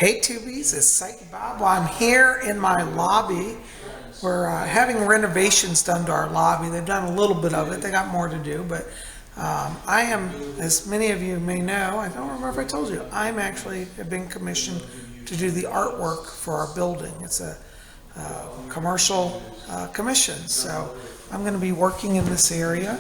Hey Tubies, it's Psychic Bob. Well, I'm here in my lobby. We're having renovations done to our lobby. They've done a little bit of it. They got more to do, but I am, as many of you may know, I don't remember if I told you, I'm actually have been commissioned to do the artwork for our building. It's a commercial commission, so I'm going to be working in this area.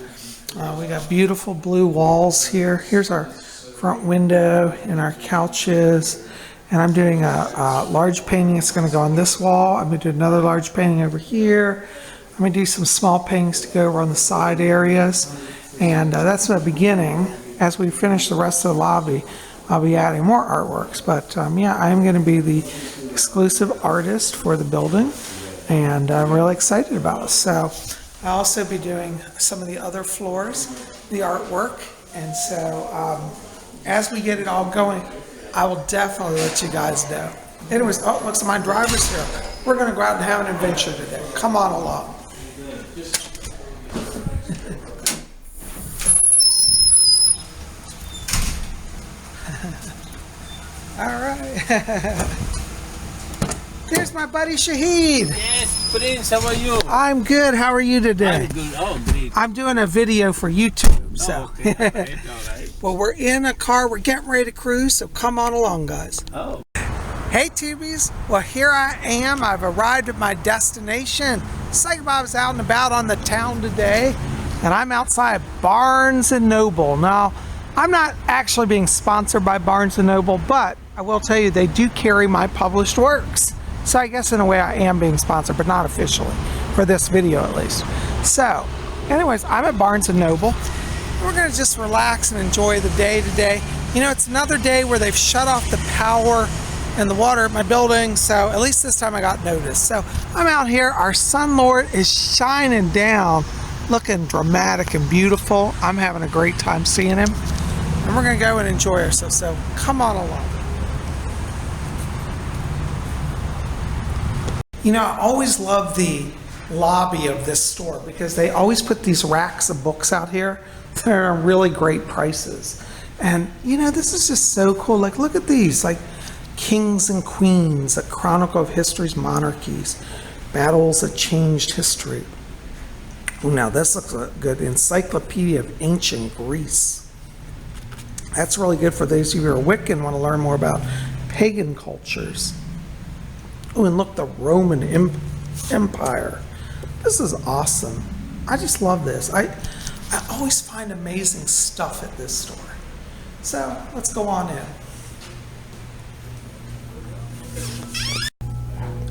We got beautiful blue walls here. Here's our front window and our couches. And I'm doing a large painting. It's going to go on this wall. I'm going to do another large painting over here. I'm going to do some small paintings to go over on the side areas. And that's the beginning. As we finish the rest of the lobby, I'll be adding more artworks. But yeah, I am going to be the exclusive artist for the building. And I'm really excited about it. So I'll also be doing some of the other floors, the artwork. And so as we get it all going, I will definitely let you guys know. Anyways, oh, looks like my driver's here. We're going to go out and have an adventure today. Come on along. All right. There's my buddy Shahid. Yes, Prince, how are you? I'm good. How are you today? I'm good. Oh, great. I'm doing a video for YouTube. So. Oh, okay. All right. Well, we're in a car. We're getting ready to cruise, so come on along, guys. Oh. Hey, Tubies. Well, here I am. I've arrived at my destination. Psychic Bob's out and about on the town today, and I'm outside Barnes & Noble. Now, I'm not actually being sponsored by Barnes & Noble, but I will tell you they do carry my published works. So I guess in a way I am being sponsored, but not officially, for this video at least. So, anyways, I'm at Barnes & Noble. We're going to just relax and enjoy the day today. You know, it's another day where they've shut off the power and the water at my building, so at least this time I got notice. So I'm out here. Our Sun Lord is shining down, looking dramatic and beautiful. I'm having a great time seeing him. And we're going to go and enjoy ourselves, so come on along. You know, I always love the lobby of this store because they always put these racks of books out here. They're really great prices. And, you know, this is just so cool. Like, look at these, like Kings and Queens, A Chronicle of History's Monarchies, Battles That Changed History. Oh, now this looks good. Encyclopedia of Ancient Greece. That's really good for those of you who are Wiccan and want to learn more about pagan cultures. Oh, and look, the Roman Empire. This is awesome. I just love this. I always find amazing stuff at this store. So let's go on in.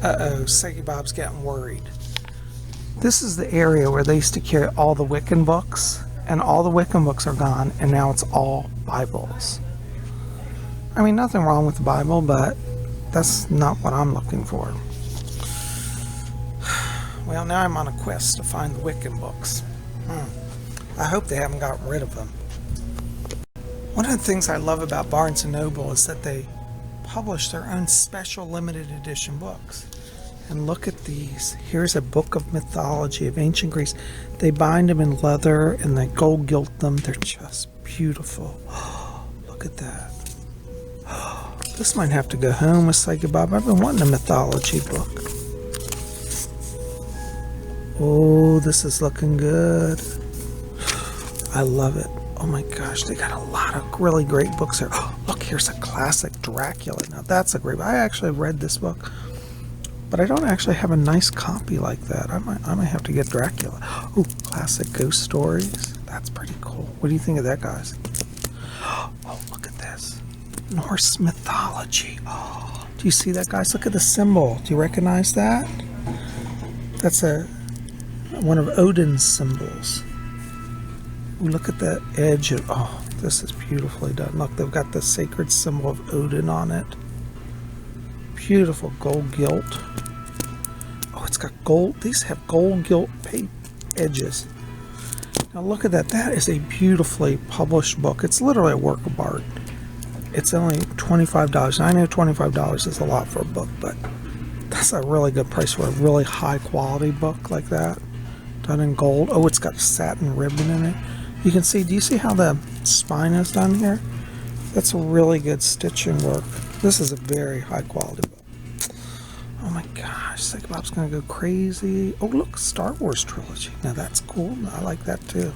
Uh-oh, Psychic Bob's getting worried. This is the area where they used to carry all the Wiccan books, and all the Wiccan books are gone, and now it's all Bibles. I mean, nothing wrong with the Bible, but that's not what I'm looking for. Well, now I'm on a quest to find the Wiccan books. I hope they haven't gotten rid of them. One of the things I love about Barnes & Noble is that they publish their own special limited edition books. And look at these. Here's a book of mythology of ancient Greece. They bind them in leather and they gold gilt them. They're just beautiful. Look at that. This might have to go home with Psychic Bob. I've been wanting a mythology book. Oh, this is looking good. I love it. Oh my gosh, they got a lot of really great books here. Oh, look, here's a classic Dracula. Now that's a great book. I actually read this book, but I don't actually have a nice copy like that. I might have to get Dracula. Oh, classic ghost stories. That's pretty cool. What do you think of that, guys? Oh, look at this. Norse mythology. Oh, do you see that, guys? Look at the symbol. Do you recognize that? That's one of Odin's symbols. Ooh, look at that edge. Oh, this is beautifully done. Look, they've got the sacred symbol of Odin on it. Beautiful gold gilt. Oh, it's got gold. These have gold gilt edges. Now look at that. That is a beautifully published book. It's literally a work of art. It's only $25. I know $25 is a lot for a book, but that's a really good price for a really high quality book like that. Done in gold. Oh, it's got satin ribbon in it. You can see, do you see how the spine is done here? That's a really good stitching work. This is a very high quality book. Oh my gosh, PsychicBob's gonna go crazy. Oh look, Star Wars trilogy. Now that's cool. I like that too.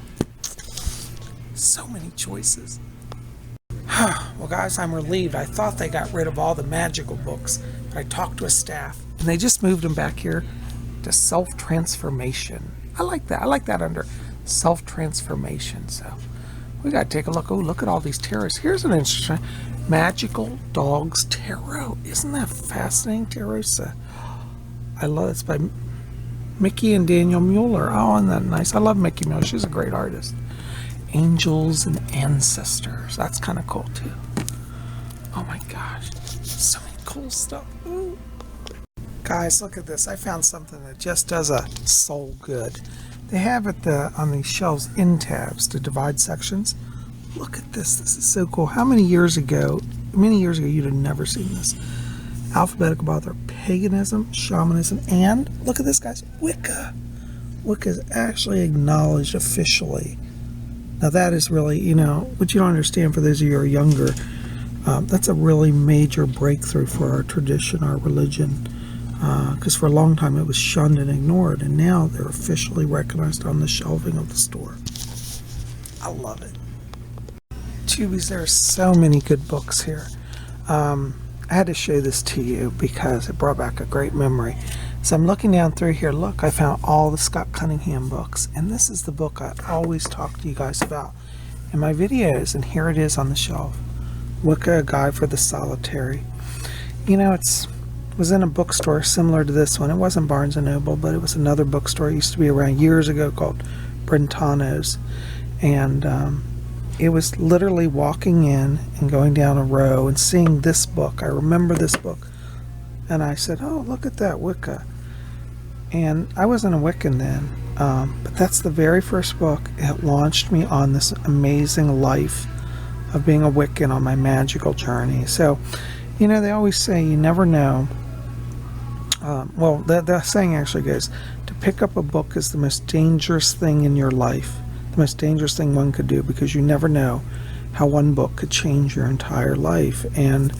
So many choices. Well guys, I'm relieved. I thought they got rid of all the magical books, but I talked to a staff and they just moved them back here to self-transformation. I like that. I like that under self-transformation. So we gotta take a look. Oh, look at all these tarots. Here's an interesting Magical Dogs Tarot. Isn't that fascinating? Tarots. I love it. It's by Mickey and Daniel Mueller. Oh, isn't that nice? I love Mickey Mueller. She's a great artist. Angels and Ancestors. That's kind of cool too. Oh my gosh. So many cool stuff. Ooh. Guys, look at this. I found something that just does a soul good. They have it on these shelves in tabs to divide sections. Look at this. This is so cool. How many years ago you'd have never seen this? Alphabetical by author, paganism, shamanism, and look at this, guys, Wicca. Wicca is actually acknowledged officially. Now that is really, what you don't understand for those of you who are younger, that's a really major breakthrough for our tradition, our religion, because for a long time it was shunned and ignored, and now they're officially recognized on the shelving of the store. I love it. Tubies, there are so many good books here. I had to show this to you because it brought back a great memory. So I'm looking down through here. Look, I found all the Scott Cunningham books, and this is the book I always talk to you guys about in my videos, and here it is on the shelf. Wicca, a Guide for the Solitary. It was in a bookstore similar to this one. It wasn't Barnes & Noble, but it was another bookstore. It used to be around years ago called Brentano's, and it was literally walking in and going down a row and seeing this book. I remember this book. And I said, oh, look at that, Wicca. And I wasn't a Wiccan then, but that's the very first book. It launched me on this amazing life of being a Wiccan on my magical journey. So, they always say you never know. The saying actually goes, to pick up a book is the most dangerous thing in your life. The most dangerous thing one could do, because you never know how one book could change your entire life. And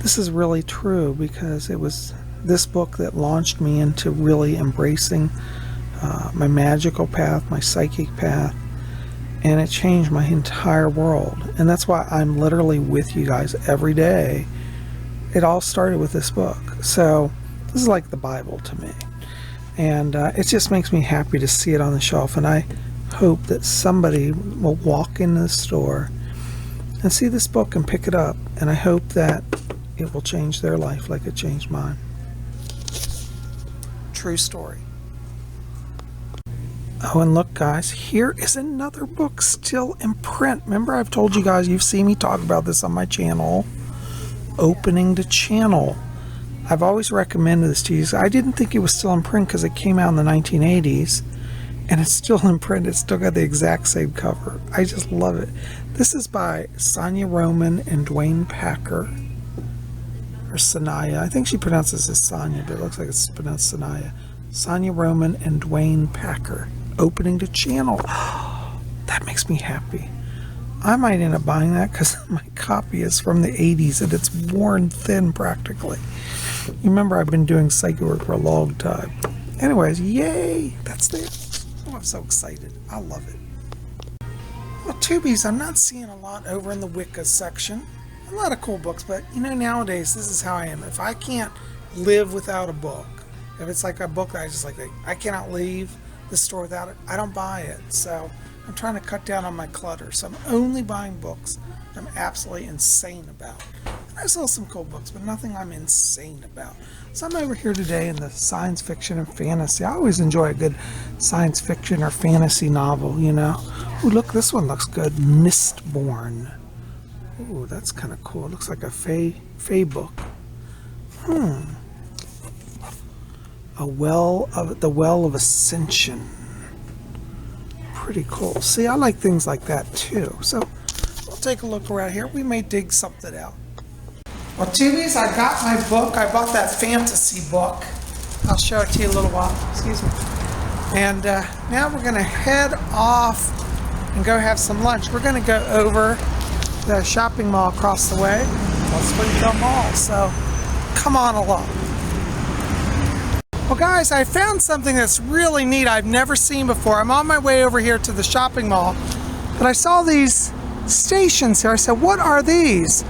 this is really true, because it was this book that launched me into really embracing my magical path, my psychic path, and it changed my entire world. And that's why I'm literally with you guys every day. It all started with this book. So this is like the Bible to me, and it just makes me happy to see it on the shelf. And I hope that somebody will walk in the store and see this book and pick it up, and I hope that it will change their life like it changed mine. True story. Oh, and look guys, here is another book still in print. Remember, I've told you guys, you've seen me talk about this on my channel, Opening the Channel. I've always recommended this to you. I didn't think it was still in print because it came out in the 1980s. And it's still in print. It's still got the exact same cover. I just love it. This is by Sonia Roman and Dwayne Packer. Or Sanaya. I think she pronounces it Sonia, but it looks like it's pronounced Sanaya. Sonia Roman and Dwayne Packer. Opening the Channel. That makes me happy. I might end up buying that because my copy is from the 80s and it's worn thin practically. You remember, I've been doing psychic work for a long time. Anyways, yay! That's there. Oh, I'm so excited. I love it. Well, Tubies, I'm not seeing a lot over in the Wicca section. A lot of cool books, but nowadays, this is how I am. If I can't live without a book, if it's like a book that I just like, I cannot leave the store without it, I don't buy it. So I'm trying to cut down on my clutter. So I'm only buying books I'm absolutely insane about. And I saw some cool books, but nothing I'm insane about. So I'm over here today in the science fiction and fantasy. I always enjoy a good science fiction or fantasy novel, Ooh, look, this one looks good. Mistborn. Ooh, that's kind of cool. It looks like a Fae book. The Well of Ascension. Pretty cool. See, I like things like that too. So we'll take a look around here. We may dig something out. Well, Tubies, I got my book. I bought that fantasy book. I'll show it to you in a little while. Excuse me. And now we're going to head off and go have some lunch. We're going to go over the shopping mall across the way. called Springfield Mall. So come on along. Well guys, I found something that's really neat I've never seen before. I'm on my way over here to the shopping mall, but I saw these stations here. I said, what are these?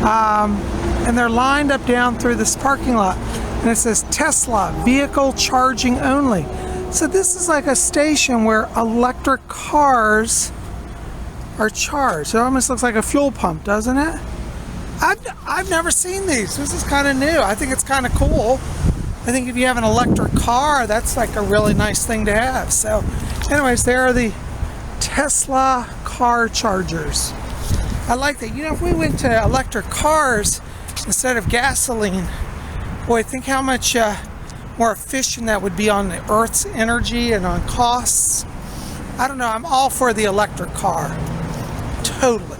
And they're lined up down through this parking lot. And it says Tesla, vehicle charging only. So this is like a station where electric cars are charged. It almost looks like a fuel pump, doesn't it? I've never seen these. This is kind of new. I think it's kind of cool. I think if you have an electric car, that's like a really nice thing to have. So anyways, there are the Tesla car chargers. I like that. You know, if we went to electric cars instead of gasoline, boy, think how much more efficient that would be on the Earth's energy and on costs. I don't know. I'm all for the electric car. Totally.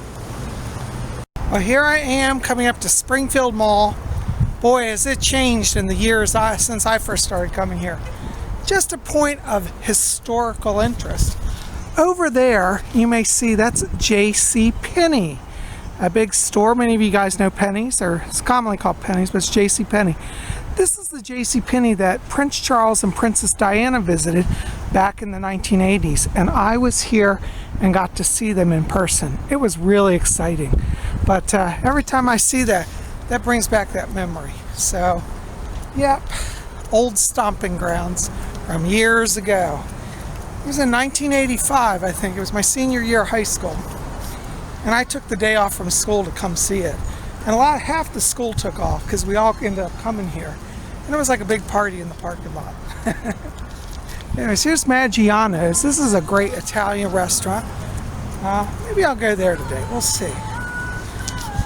Well, here I am coming up to Springfield Mall. Boy, has it changed in the years since I first started coming here. Just a point of historical interest. Over there, you may see that's JCPenney, a big store. Many of you guys know Pennies, or it's commonly called Pennies, but it's JCPenney. This is the JCPenney that Prince Charles and Princess Diana visited back in the 1980s, and I was here and got to see them in person. It was really exciting. But every time I see that, that brings back that memory. So, yep, old stomping grounds from years ago. It was in 1985, I think. It was my senior year of high school. And I took the day off from school to come see it. And half the school took off because we all ended up coming here. And it was like a big party in the parking lot. Anyways, here's Maggiano's. This is a great Italian restaurant. Maybe I'll go there today. We'll see.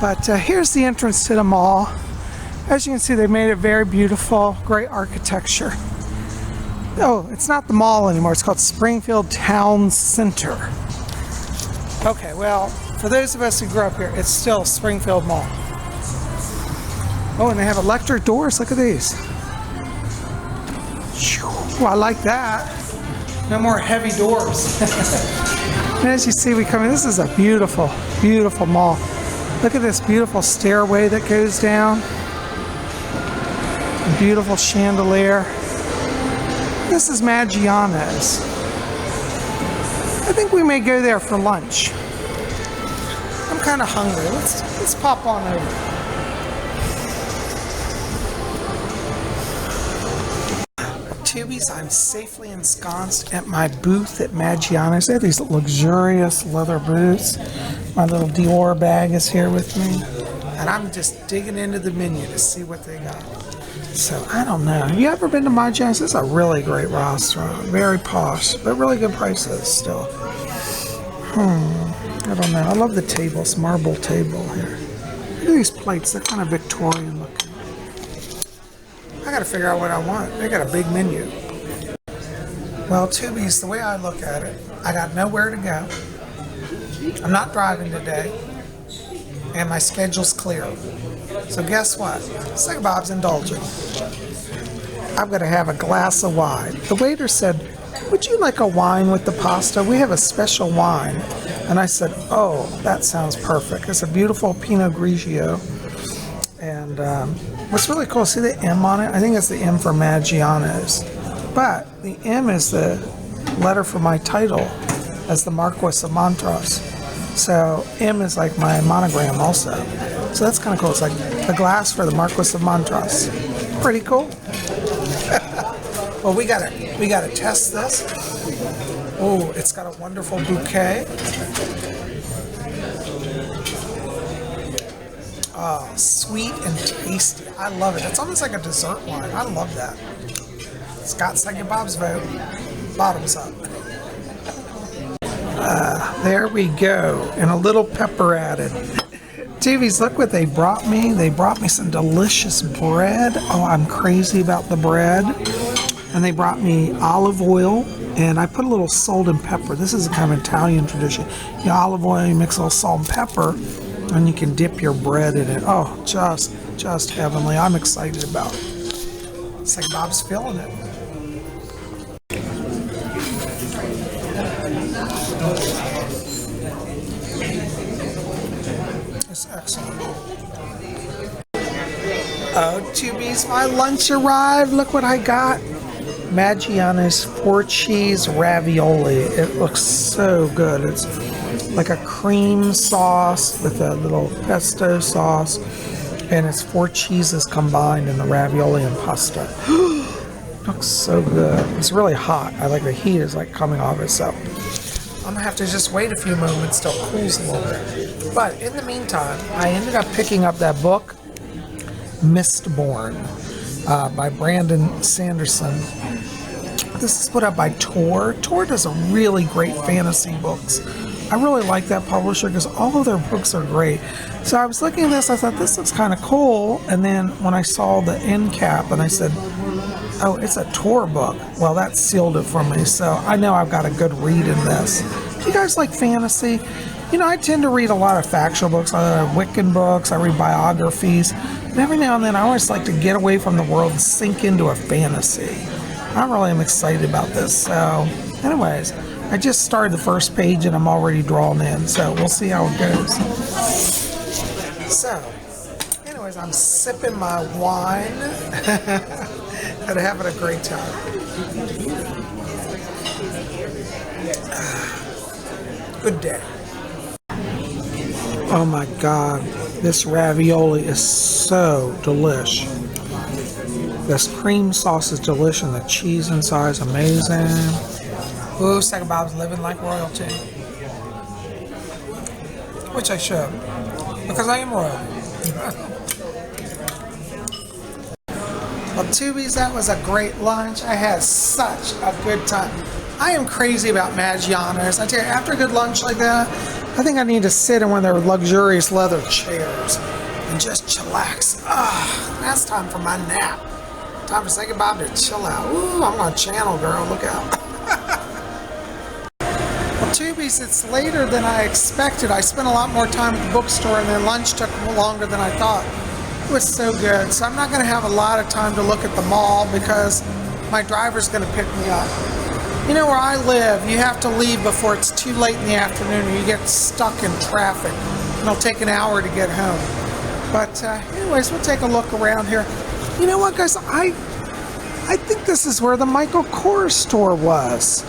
But here's the entrance to the mall. As you can see, they made it very beautiful, great architecture. Oh, it's not the mall anymore. It's called Springfield Town Center. Okay, well, for those of us who grew up here, it's still Springfield Mall. Oh, and they have electric doors. Look at these. Oh, I like that. No more heavy doors. And as you see, we come in. This is a beautiful, beautiful mall. Look at this beautiful stairway that goes down. A beautiful chandelier. This is Maggiano's. I think we may go there for lunch. I'm kind of hungry. Let's pop on over. Tubies, I'm safely ensconced at my booth at Maggiano's. They have these luxurious leather boots. My little Dior bag is here with me. And I'm just digging into the menu to see what they got. So, I don't know. Have you ever been to Maggiano's? This is a really great restaurant. Very posh, but really good prices still. I don't know. I love the table. It's marble table here. Look at these plates. They're kind of Victorian looking. I got to figure out what I want. They got a big menu. Well, Tubies, the way I look at it, I got nowhere to go. I'm not driving today, and my schedule's clear. So guess what? PsychicBob's indulging. I'm going to have a glass of wine. The waiter said, would you like a wine with the pasta? We have a special wine. And I said, oh, that sounds perfect. It's a beautiful Pinot Grigio. And what's really cool, see the M on it? I think it's the M for Maggiano's. But the M is the letter for my title as the Marquis of Montrose. So M is like my monogram also. So that's kind of cool. It's like the glass for the Marquis of Montrose. Pretty cool. Well, we gotta test this. Oh, it's got a wonderful bouquet. Oh, sweet and tasty. I love it. It's almost like a dessert wine. I love that. It's got PsychicBob's vote. Bottoms up. There we go. And a little pepper added. TVs, look what they brought me. They brought me some delicious bread. Oh, I'm crazy about the bread. And they brought me olive oil. And I put a little salt and pepper. This is a kind of Italian tradition. You olive oil, you mix a little salt and pepper, and you can dip your bread in it. Oh, just heavenly. I'm excited about it. PsychicBob's feeling it. It's excellent. Oh, Tubies, my lunch arrived. Look what I got. Maggiano's 4-cheese ravioli. It looks so good. It's like a cream sauce with a little pesto sauce, and it's 4 cheeses combined in the ravioli and pasta. Looks so good. It's really hot. I like the heat is like coming off it, so I'm gonna have to just wait a few moments till it cools a little bit. But in the meantime, I ended up picking up that book, Mistborn, by Brandon Sanderson. This is put out by Tor. Tor does a really great fantasy books. I really like that publisher because all of their books are great. So I was looking at this, I thought this looks kind of cool, and then when I saw the end cap and I said, oh, it's a Tor book. Well, that sealed it for me, so I know I've got a good read in this. Do you guys like fantasy? You know, I tend to read a lot of factual books. I read Wiccan books, I read biographies, and every now and then I always like to get away from the world and sink into a fantasy. I really am excited about this. So, anyways, I just started the first page and I'm already drawn in, so we'll see how it goes. So, anyways, I'm sipping my wine and having a great time. Good day. Oh my God, this ravioli is so delish. This cream sauce is delicious and the cheese inside is amazing. Ooh, PsychicBob's living like royalty. Which I should, because I am royal. Well, Tubies, that was a great lunch. I had such a good time. I am crazy about Maggiano's. I tell you, after a good lunch like that, I think I need to sit in one of their luxurious leather chairs and just chillax. That's time for my nap. Time for PsychicBob to chill out. Ooh, I'm on channel, girl. Look out. Well, Tubies, it's later than I expected. I spent a lot more time at the bookstore, and then lunch took longer than I thought. It was so good. So I'm not going to have a lot of time to look at the mall because my driver's going to pick me up. You know, where I live, you have to leave before it's too late in the afternoon or you get stuck in traffic. It'll take an hour to get home. But anyways, we'll take a look around here. You know what, guys? I think this is where the Michael Kors store was.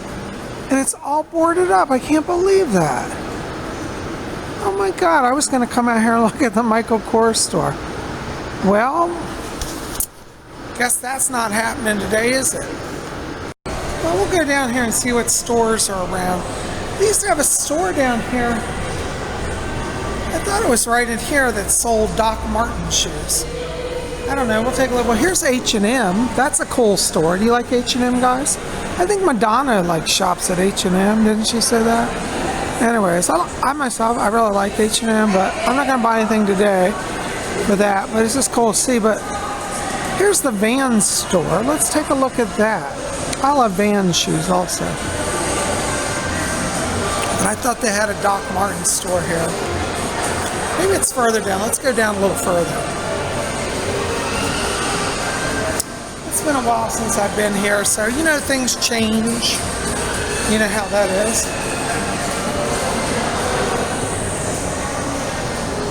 And it's all boarded up. I can't believe that. Oh my God, I was going to come out here and look at the Michael Kors store. Well, guess that's not happening today, is it? Well, we'll go down here and see what stores are around. They used to have a store down here. I thought it was right in here that sold Doc Marten shoes. I don't know, we'll take a look. Well, here's H&M. That's a cool store. Do you like H&M, guys? I think Madonna shops at H&M. Didn't she say that? Anyways, I myself, I really like H&M, but I'm not going to buy anything today for that. But it's just cool to see. But here's the Vans store. Let's take a look at that. I love Vans shoes also. But I thought they had a Doc Marten store here. Maybe it's further down. Let's go down a little further. It's been a while since I've been here, so you know things change. You know how that is.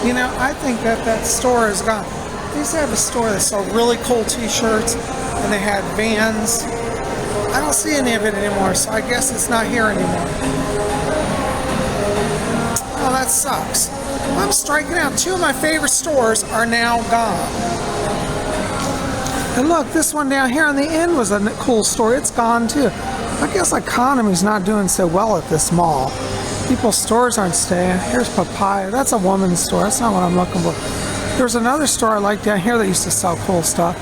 You know, I think that store is gone. They used to have a store that sold really cool t-shirts, and they had Vans. I don't see any of it anymore, so I guess it's not here anymore. Oh, that sucks. I'm striking out. 2 of my favorite stores are now gone. And look, this one down here on the end was a cool store. It's gone too. I guess the economy's not doing so well at this mall. People's stores aren't staying. Here's Papaya. That's a woman's store. That's not what I'm looking for. There's another store I like down here that used to sell cool stuff.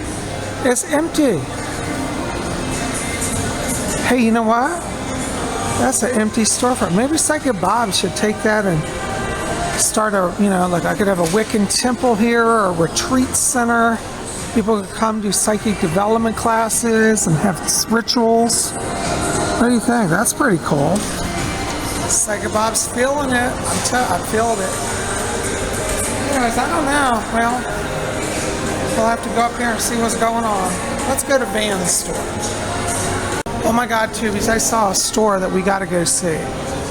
It's empty. Hey, you know what? That's an empty storefront. Maybe PsychicBob should take that and start a, you know, like I could have a Wiccan temple here or a retreat center. People could come do psychic development classes and have rituals. What do you think? That's pretty cool. PsychicBob's feeling it. I'm feeling it. Anyways, I don't know. Well, we'll have to go up here and see what's going on. Let's go to Van's store. Oh my God, Tubies, I saw a store that we got to go see.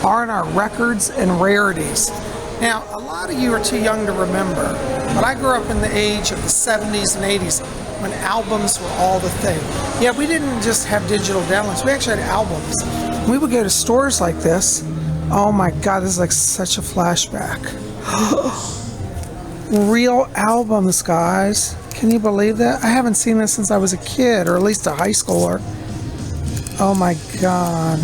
R&R Records and Rarities. Now, a lot of you are too young to remember, but I grew up in the age of the 70s and 80s when albums were all the thing. Yeah, we didn't just have digital downloads, we actually had albums. We would go to stores like this. Oh my God, this is like such a flashback. Real albums, guys. Can you believe that? I haven't seen this since I was a kid, or at least a high schooler. Oh my God.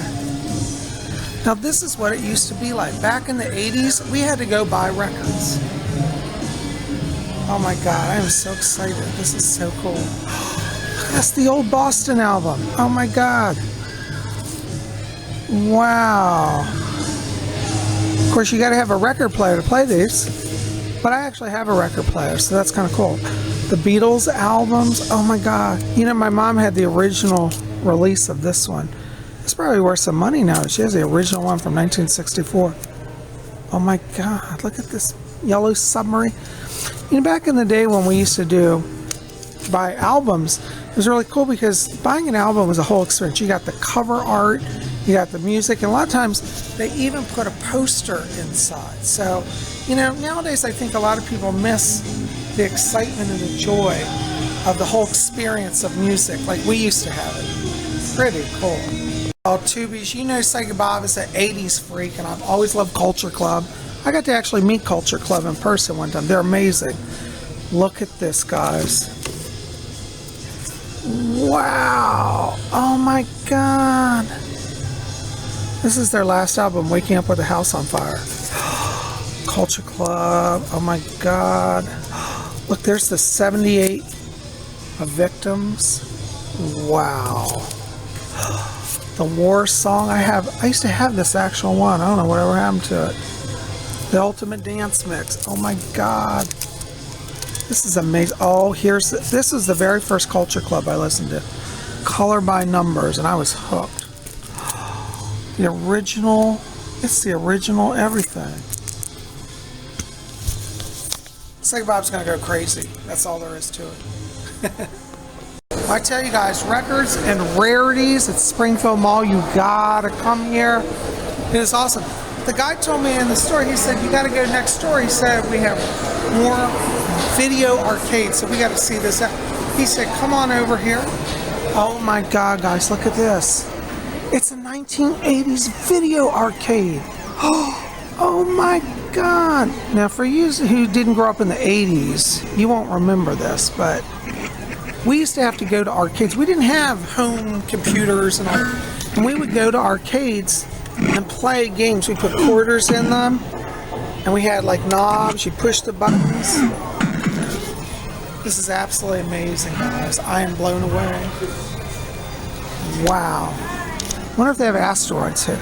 Now this is what it used to be like. Back in the 80s, we had to go buy records. Oh my God, I am so excited. This is so cool. That's the old Boston album. Oh my God. Wow. Of course, you got to have a record player to play these. But I actually have a record player, so that's kind of cool. The Beatles albums. Oh my God. You know, my mom had the original release of this one. It's probably worth some money now. She has the original one from 1964. Oh my God, look at this yellow submarine. You know, back in the day when we used to buy albums, it was really cool because buying an album was a whole experience. You got the cover art, you got the music, and a lot of times they even put a poster inside. So, you know, nowadays I think a lot of people miss the excitement and the joy of the whole experience of music like we used to have it. Pretty cool. Oh, Tubies, you know Psychic Bob is an 80s freak, and I've always loved Culture Club. I got to actually meet Culture Club in person one time. They're amazing. Look at this, guys. Wow. Oh my God. This is their last album, Waking Up with a House on Fire. Culture Club. Oh my God. Look, there's the 78 of Victims. Wow. The War Song. I used to have this actual one. I don't know whatever happened to it. The Ultimate Dance Mix. Oh my God. This is amazing. Oh, this is the very first Culture Club I listened to. Color by Numbers, and I was hooked. The original. It's the original everything. Psychic Bob's gonna go crazy. That's all there is to it. I tell you guys, records and rarities at Springfield Mall, you gotta come here. It is awesome. The guy told me in the store, he said, you gotta go next door. He said, we have more video arcades, so we gotta see this out. He said, come on over here. Oh my God, guys, look at this. It's a 1980s video arcade. Oh my God. Now for you who didn't grow up in the 80s, you won't remember this, but we used to have to go to arcades. We didn't have home computers and all. And we would go to arcades and play games. We put quarters in them, and we had like knobs. You push the buttons. This is absolutely amazing, guys. I am blown away. Wow. I wonder if they have asteroids here.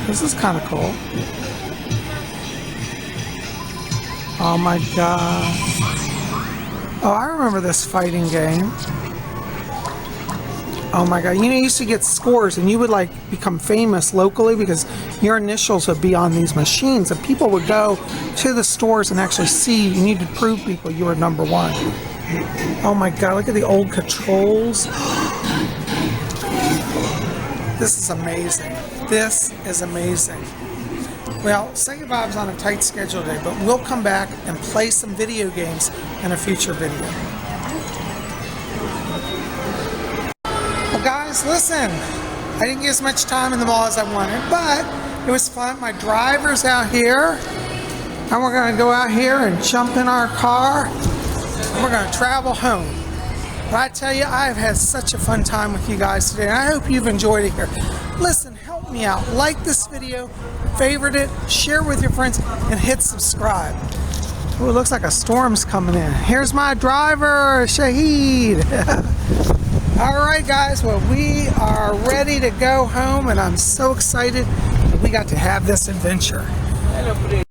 This is kind of cool. Oh my God. Oh, I remember this fighting game. Oh my God. You know, you used to get scores and you would like become famous locally because your initials would be on these machines, and people would go to the stores and actually see, you need to prove people you were number one. Oh my God, look at the old controls. This is amazing. This is amazing. Well, Psychic Bob's on a tight schedule today, but we'll come back and play some video games in a future video. Well, guys, listen. I didn't get as much time in the mall as I wanted, but it was fun. My driver's out here, and we're going to go out here and jump in our car, and we're going to travel home. But I tell you, I have had such a fun time with you guys today, and I hope you've enjoyed it here. Listen, help me out. Like this video, favorite it, share with your friends, and hit subscribe. Oh, it looks like a storm's coming in. Here's my driver, Shahid. All right, guys. Well, we are ready to go home, and I'm so excited that we got to have this adventure. Hello,